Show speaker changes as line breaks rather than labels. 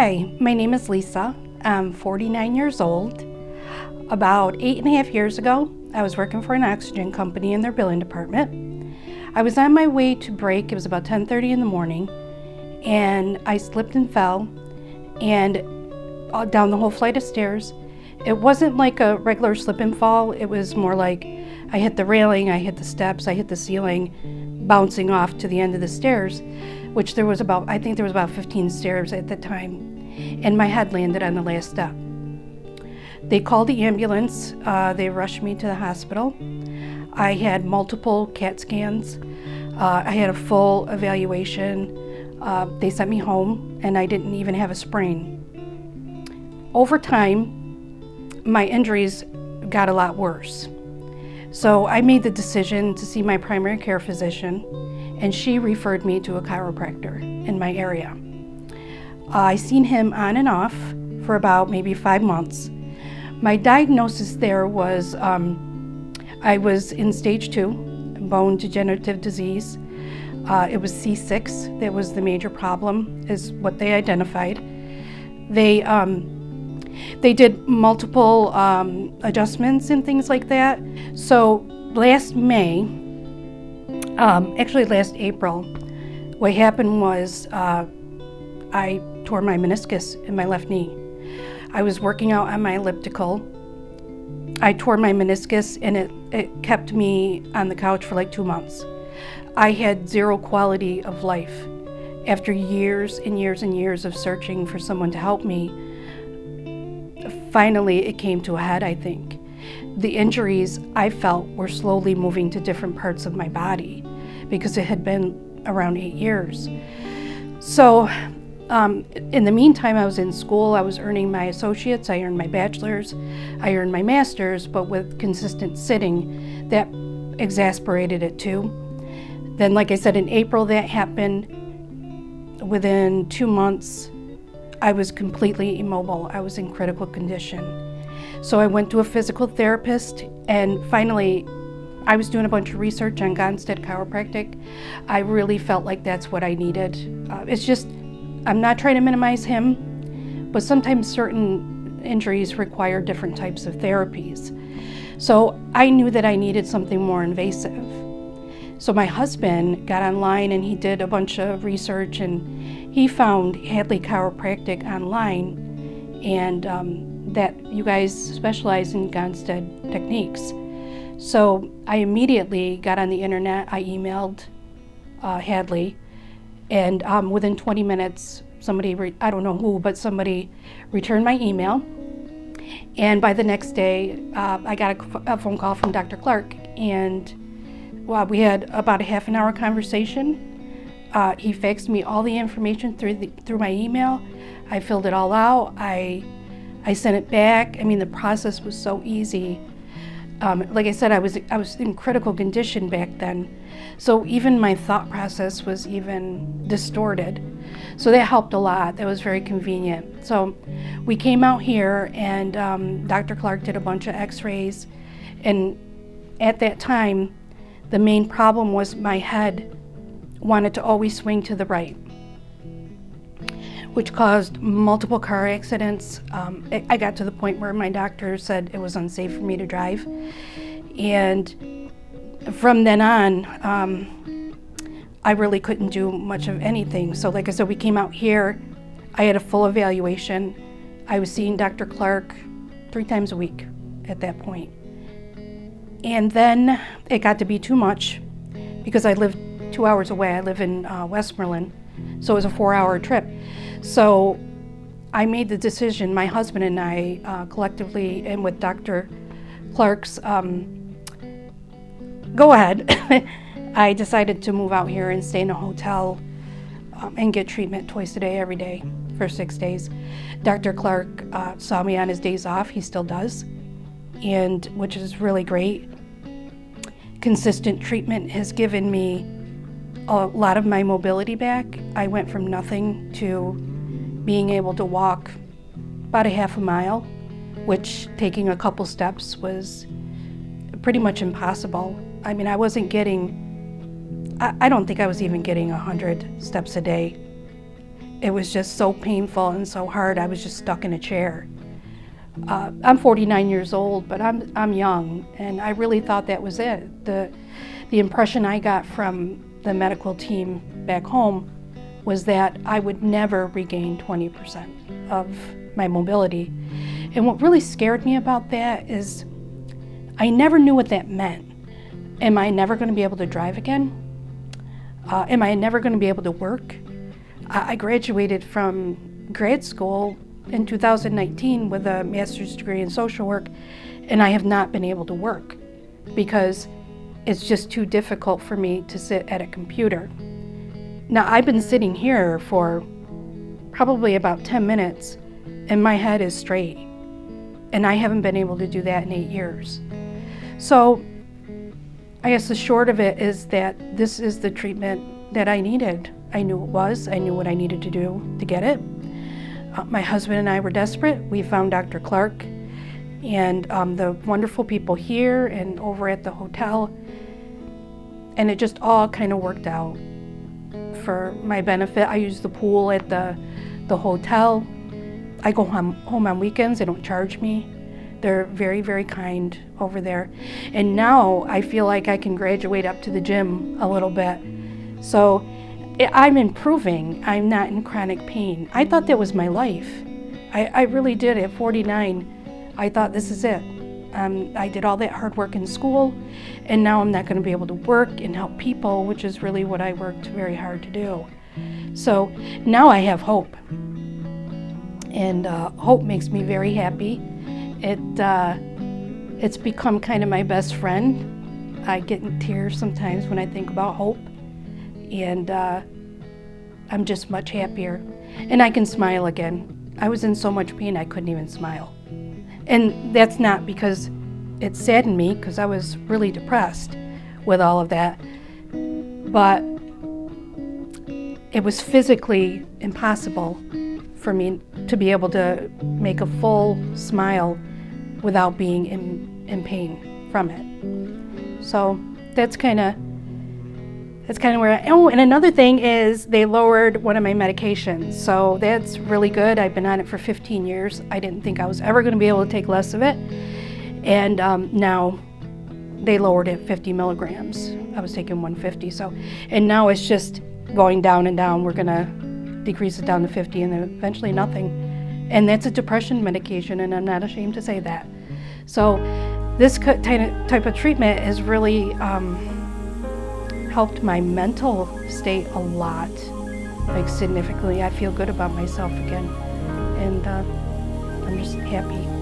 Hi, my name is Lisa. I'm 49 years old. About 8.5 years ago, I was working for an oxygen company in their billing department. I was on my way to break. It was about 10:30 in the morning, and I slipped and fell, and down the whole flight of stairs. It wasn't like a regular slip and fall. It was more like I hit the railing, I hit the steps, I hit the ceiling, bouncing off to the end of the stairs, which there was about 15 stairs at the time, and my head landed on the last step. They called the ambulance. They rushed me to the hospital. I had multiple CAT scans. I had a full evaluation. They sent me home, and I didn't even have a sprain. Over time, my injuries got a lot worse. So I made the decision to see my primary care physician, and she referred me to a chiropractor in my area. I seen him on and off for about maybe 5 months. My diagnosis there was I was in stage 2, bone degenerative disease. It was C6 that was the major problem, is what they identified. They did multiple adjustments and things like that. So last May, actually last April, what happened was I tore my meniscus in my left knee. I was working out on my elliptical. I tore my meniscus, and it kept me on the couch for like 2 months. I had zero quality of life. After years and years and years of searching for someone to help me, finally it came to a head, I think. The injuries I felt were slowly moving to different parts of my body because it had been around 8 years. So in the meantime, I was in school. I was earning my associates, I earned my bachelor's, I earned my master's, but with consistent sitting, that exasperated it too. Then, like I said, in April that happened. Within 2 months, I was completely immobile. I was in critical condition. So I went to a physical therapist, and finally, I was doing a bunch of research on Gonstead Chiropractic. I really felt like that's what I needed. It's just, I'm not trying to minimize him, but sometimes certain injuries require different types of therapies. So I knew that I needed something more invasive. So my husband got online and he did a bunch of research, and he found Hadley Chiropractic online, and that you guys specialize in Gonstead techniques. So I immediately got on the internet. I emailed Hadley, and within 20 minutes, somebody somebody returned my email. And by the next day, I got a phone call from Dr. Clark, and we had about a half an hour conversation. He faxed me all the information through my email. I filled it all out. I sent it back. I mean, the process was so easy. Like I said, I was in critical condition back then, so even my thought process was even distorted. So that helped a lot. That was very convenient. So we came out here, and Dr. Clark did a bunch of x-rays, and at that time, the main problem was my head wanted to always swing to the right, which caused multiple car accidents. I got to the point where my doctor said it was unsafe for me to drive. And from then on, I really couldn't do much of anything. So like I said, we came out here. I had a full evaluation. I was seeing Dr. Clark 3 times a week at that point. And then it got to be too much because I lived 2 hours away. I live in Westmoreland, so it was a 4-hour trip. So I made the decision, my husband and I collectively, and with Dr. Clark's go ahead, I decided to move out here and stay in a hotel and get treatment twice a day, every day for 6 days. Dr. Clark saw me on his days off. He still does, and which is really great. Consistent treatment has given me a lot of my mobility back. I went from nothing to being able to walk about a half a mile, which taking a couple steps was pretty much impossible. I mean, I wasn't getting, I don't think I was even getting 100 steps a day. it was just so painful and so hard. I was just stuck in a chair. I'm 49 years old, but I'm young, and I really thought that was it. The impression I got from the medical team back home was that I would never regain 20% of my mobility. And what really scared me about that is I never knew what that meant. Am I never going to be able to drive again? Am I never going to be able to work? I graduated from grad school in 2019 with a master's degree in social work, and I have not been able to work because it's just too difficult for me to sit at a computer. Now, I've been sitting here for probably about 10 minutes, and my head is straight, and I haven't been able to do that in 8 years. So I guess the short of it is that this is the treatment that I needed. I knew it was. I knew what I needed to do to get it. My husband and I were desperate. We found Dr. Clark and the wonderful people here and over at the hotel, and it just all kind of worked out for my benefit. I use the pool at the hotel. I go home on weekends. They don't charge me. They're very, very kind over there. And now I feel like I can graduate up to the gym a little bit. So I'm improving. I'm not in chronic pain. I thought that was my life. I really did. At 49, I thought this is it. I did all that hard work in school, and now I'm not going to be able to work and help people, which is really what I worked very hard to do. So now I have hope, and hope makes me very happy. It's become kind of my best friend. I get in tears sometimes when I think about hope, and I'm just much happier. And I can smile again. I was in so much pain I couldn't even smile. And that's not because it saddened me, because I was really depressed with all of that, but it was physically impossible for me to be able to make a full smile without being in pain from it. So that's kind of where oh, and another thing is they lowered one of my medications. So that's really good. I've been on it for 15 years. I didn't think I was ever going to be able to take less of it. And now they lowered it 50 milligrams. I was taking 150. So, and now it's just going down and down. We're going to decrease it down to 50 and then eventually nothing. And that's a depression medication, and I'm not ashamed to say that. So this type of treatment has really helped my mental state a lot, like significantly. I feel good about myself again, and I'm just happy.